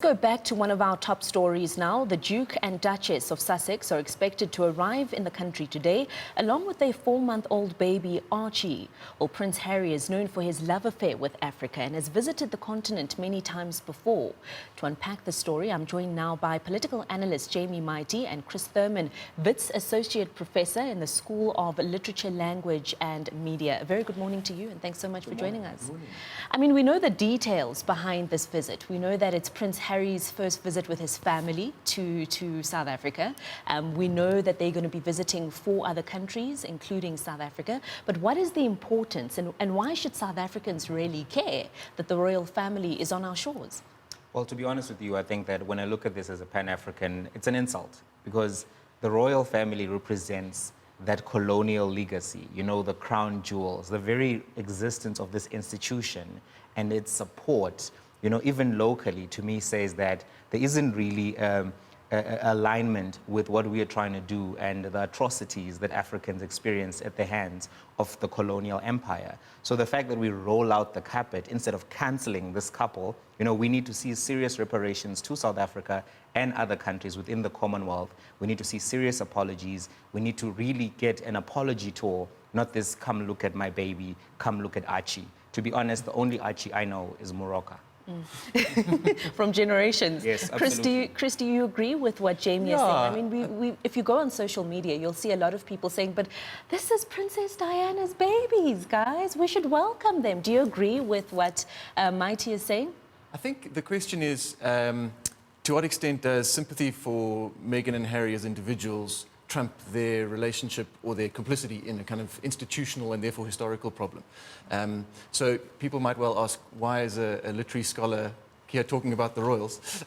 Go back to one of our top stories now. The Duke and Duchess of Sussex are expected to arrive in the country today, along with their 4-month-old baby, Archie. Well, Prince Harry is known for his love affair with Africa and has visited the continent many times before. To unpack the story, I'm joined now by political analyst Mightie and Chris Thurman, Wits Associate Professor in the School of Literature, Language and Media. A very good morning to you, and thanks so much for joining us. I mean, we know the details behind this visit. We know that it's Prince Harry's first visit with his family to South Africa. We know that they're going to be visiting 4 other countries, including South Africa. But what is the importance and why should South Africans really care that the royal family is on our shores? Well, to be honest with you, I think that when I look at this as a Pan-African, it's an insult because the royal family represents that colonial legacy, you know, the crown jewels, the very existence of this institution and its support, you know, even locally, to me, says that there isn't really alignment with what we are trying to do and the atrocities that Africans experience at the hands of the colonial empire. So the fact that we roll out the carpet instead of cancelling this couple, you know, we need to see serious reparations to South Africa and other countries within the Commonwealth. We need to see serious apologies. We need to really get an apology tour, not this come look at my baby, come look at Archie. To be honest, the only Archie I know is Morocco. From generations. Yes, absolutely. Chris, do you agree with what Jamie is saying? I mean, if you go on social media, you'll see a lot of people saying, but this is Princess Diana's babies, guys. We should welcome them. Do you agree with what Mightie is saying? I think the question is, to what extent does sympathy for Meghan and Harry as individuals trump their relationship or their complicity in a kind of institutional and therefore historical problem? So people might well ask, why is a literary scholar here talking about the royals?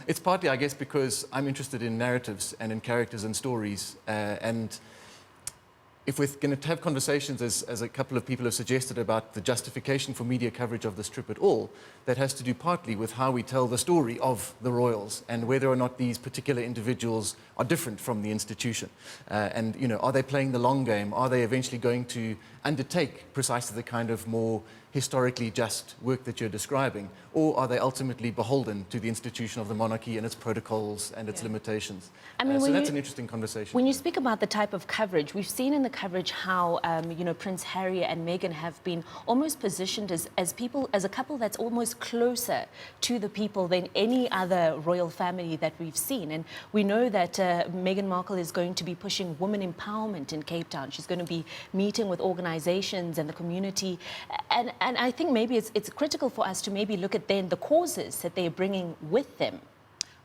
It's partly, I guess, because I'm interested in narratives and in characters and stories. And if we're going to have conversations, as a couple of people have suggested, about the justification for media coverage of this trip at all, that has to do partly with how we tell the story of the royals and whether or not these particular individuals are different from the institution. And, you know, are they playing the long game? Are they eventually going to undertake precisely the kind of more historically just work that you're describing? Or are they ultimately beholden to the institution of the monarchy and its protocols and its limitations? I mean, so that's an interesting conversation. When you speak about the type of coverage, we've seen in the coverage how, you know, Prince Harry and Meghan have been almost positioned as a couple that's almost closer to the people than any other royal family that we've seen. And we know that Meghan Markle is going to be pushing women empowerment in Cape Town. She's going to be meeting with organizations and the community. And I think maybe it's critical for us to maybe look at then the causes that they're bringing with them.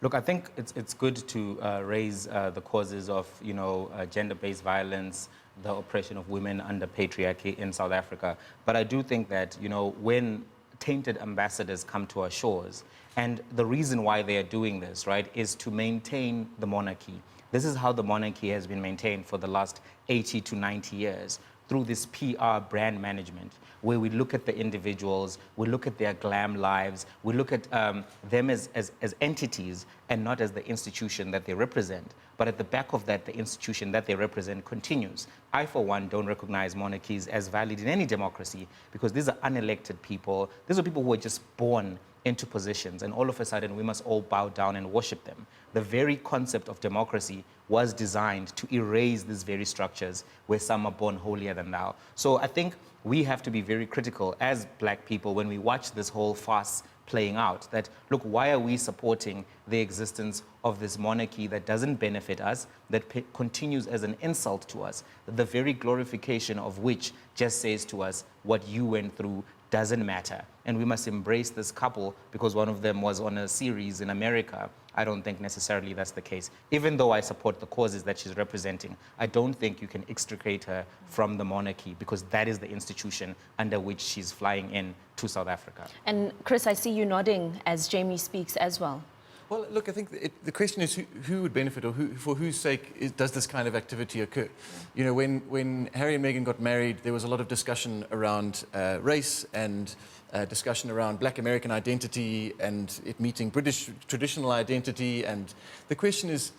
Look, I think it's good to raise the causes of, you know, gender-based violence, the oppression of women under patriarchy in South Africa. But I do think that, you know, when tainted ambassadors come to our shores, and the reason why they are doing this, right, is to maintain the monarchy. This is how the monarchy has been maintained for the last 80 to 90 years, through this PR brand management, where we look at the individuals, we look at their glam lives, we look at them as entities and not as the institution that they represent. But at the back of that, the institution that they represent continues. I, for one, don't recognize monarchies as valid in any democracy because these are unelected people. These are people who were just born into positions, and all of a sudden we must all bow down and worship them. The very concept of democracy was designed to erase these very structures where some are born holier than thou. So I think we have to be very critical as black people when we watch this whole farce playing out, that, look, why are we supporting the existence of this monarchy that doesn't benefit us, that continues as an insult to us, the very glorification of which just says to us what you went through doesn't matter. And we must embrace this couple because one of them was on a series in America. I don't think necessarily that's the case. Even though I support the causes that she's representing, I don't think you can extricate her from the monarchy because that is the institution under which she's flying in to South Africa. And Chris, I see you nodding as Jamie speaks as well. Well, look, I think the question is who would benefit or for whose sake does this kind of activity occur? You know, when Harry and Meghan got married, there was a lot of discussion around race and discussion around black American identity and it meeting British traditional identity. And the question is,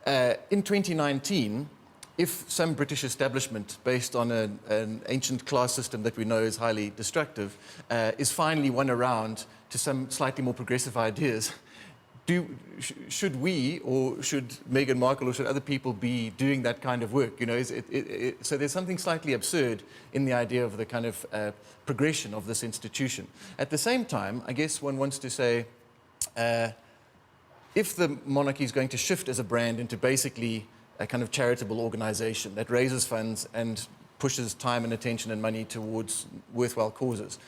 in 2019, if some British establishment, based on an ancient class system that we know is highly destructive, is finally won around to some slightly more progressive ideas, should we, or should Meghan Markle, or should other people be doing that kind of work? You know, so there's something slightly absurd in the idea of the kind of progression of this institution. At the same time, I guess one wants to say, if the monarchy is going to shift as a brand into basically a kind of charitable organization that raises funds and pushes time and attention and money towards worthwhile causes,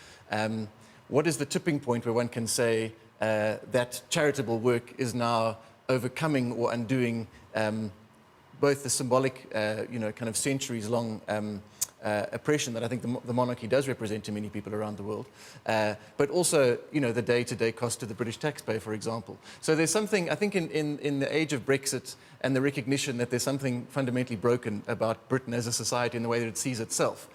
what is the tipping point where one can say that charitable work is now overcoming or undoing both the symbolic, kind of centuries-long oppression that I think the monarchy does represent to many people around the world, but also, the day-to-day cost to the British taxpayer, for example. So there's something, I think, in the age of Brexit and the recognition that there's something fundamentally broken about Britain as a society in the way that it sees itself.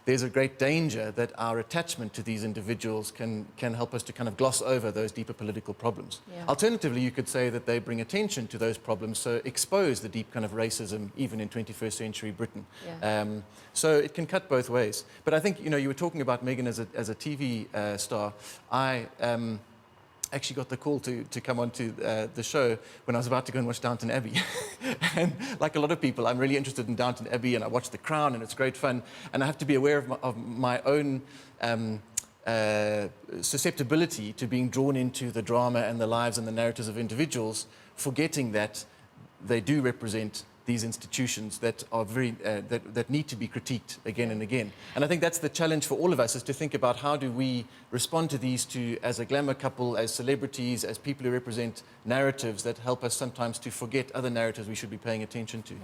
There's a great danger that our attachment to these individuals can help us to kind of gloss over those deeper political problems. Yeah. Alternatively, you could say that they bring attention to those problems, so expose the deep kind of racism even in 21st century Britain. Yeah. So it can cut both ways. But I think, you were talking about Meghan as a TV star. I actually got the call to come onto the show when I was about to go and watch Downton Abbey. And like a lot of people, I'm really interested in Downton Abbey, and I watch The Crown, and it's great fun. And I have to be aware of my own susceptibility to being drawn into the drama and the lives and the narratives of individuals, forgetting that they do represent these institutions that are very that need to be critiqued again and again. And I think that's the challenge for all of us, is to think about how do we respond to these two as a glamour couple, as celebrities, as people who represent narratives that help us sometimes to forget other narratives we should be paying attention to. Yeah.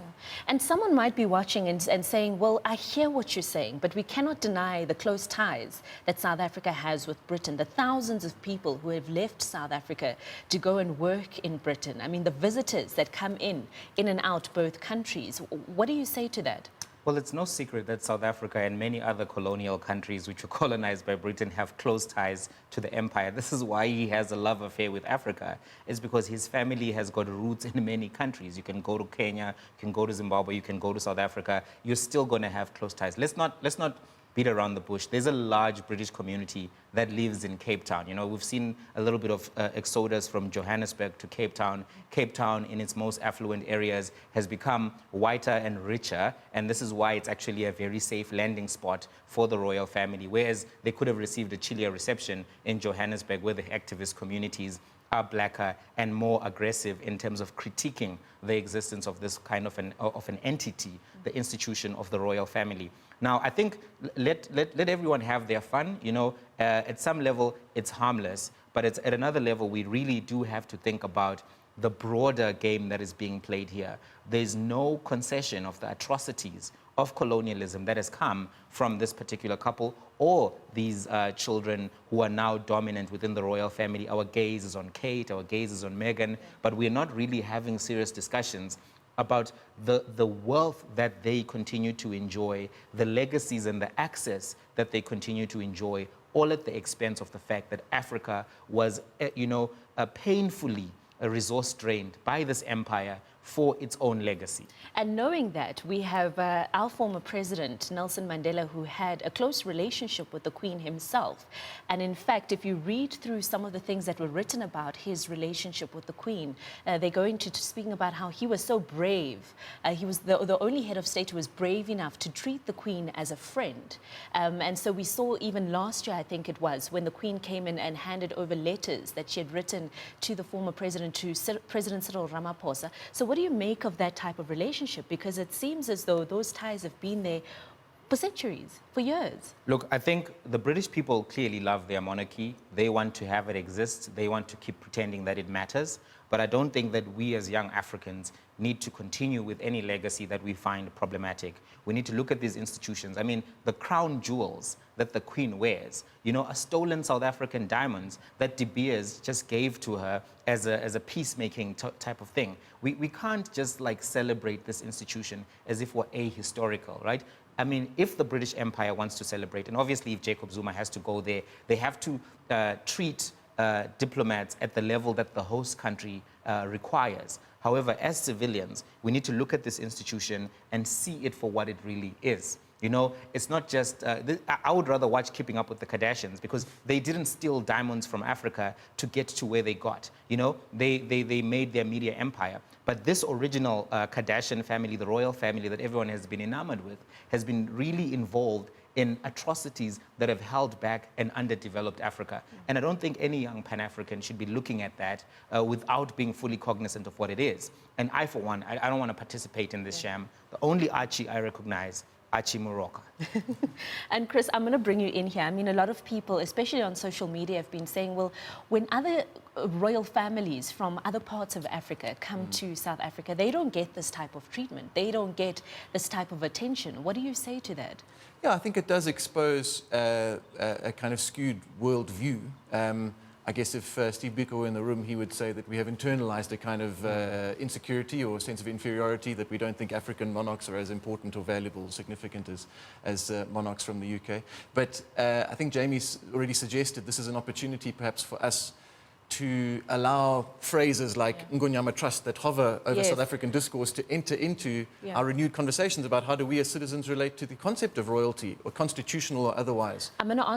And someone might be watching and saying, well, I hear what you're saying, but we cannot deny the close ties that South Africa has with Britain, the thousands of people who have left South Africa to go and work in Britain. I mean, the visitors that come in and out both countries. What do you say to that? Well, it's no secret that South Africa and many other colonial countries which were colonized by Britain have close ties to the empire. This is why he has a love affair with Africa. It's because his family has got roots in many countries. You can go to Kenya, you can go to Zimbabwe, you can go to South Africa. You're still going to have close ties. Let's not beat around the bush. There's a large British community that lives in Cape Town. We've seen a little bit of exodus from Johannesburg to Cape Town. Cape Town, in its most affluent areas, has become whiter and richer, and this is why it's actually a very safe landing spot for the royal family, whereas they could have received a chillier reception in Johannesburg, where the activist communities are blacker and more aggressive in terms of critiquing the existence of this kind of an entity, the institution of the royal family. Now, I think let everyone have their fun. At some level, it's harmless, but at another level, we really do have to think about the broader game that is being played here. There's no concession of the atrocities of colonialism that has come from this particular couple or these children who are now dominant within the royal family. Our gaze is on Kate, our gaze is on Meghan, but we're not really having serious discussions about the wealth that they continue to enjoy, the legacies and the access that they continue to enjoy, all at the expense of the fact that Africa was, painfully resource-drained by this empire for its own legacy. And knowing that, we have our former president, Nelson Mandela, who had a close relationship with the Queen himself. And in fact, if you read through some of the things that were written about his relationship with the Queen, they go into speaking about how he was so brave. He was the only head of state who was brave enough to treat the Queen as a friend. And so we saw even last year, I think it was, when the Queen came in and handed over letters that she had written to the former president, to President Cyril Ramaphosa. So what do you make of that type of relationship? Because it seems as though those ties have been there for centuries, for years. Look, I think the British people clearly love their monarchy. They want to have it exist. They want to keep pretending that it matters. But I don't think that we as young Africans need to continue with any legacy that we find problematic. We need to look at these institutions. I mean, the crown jewels that the Queen wears, are stolen South African diamonds that De Beers just gave to her as a peacemaking type of thing. We can't just celebrate this institution as if we're ahistorical, right? I mean, if the British Empire wants to celebrate, and obviously if Jacob Zuma has to go there, they have to treat diplomats at the level that the host country requires. However, as civilians, we need to look at this institution and see it for what it really is. You know, it's not just, I would rather watch Keeping Up with the Kardashians because they didn't steal diamonds from Africa to get to where they got. You know, they made their media empire. But this original Kardashian family, the royal family that everyone has been enamored with, has been really involved in atrocities that have held back an underdeveloped Africa. And I don't think any young Pan-African should be looking at that without being fully cognizant of what it is. And I, for one, I don't want to participate in this sham. The only Archie I recognize, Archie Morocco. And Chris, I'm going to bring you in here. I mean, a lot of people, especially on social media, have been saying, well, when other royal families from other parts of Africa come to South Africa, they don't get this type of treatment. They don't get this type of attention. What do you say to that? Yeah, I think it does expose a kind of skewed worldview. I guess if Steve Biko were in the room, he would say that we have internalized a kind of insecurity or sense of inferiority, that we don't think African monarchs are as important or valuable or significant as monarchs from the UK. But I think Jamie's already suggested this is an opportunity perhaps for us to allow phrases like Ngonyama Trust that hover over South African discourse to enter into our renewed conversations about how do we as citizens relate to the concept of royalty, or constitutional or otherwise. I'm going to ask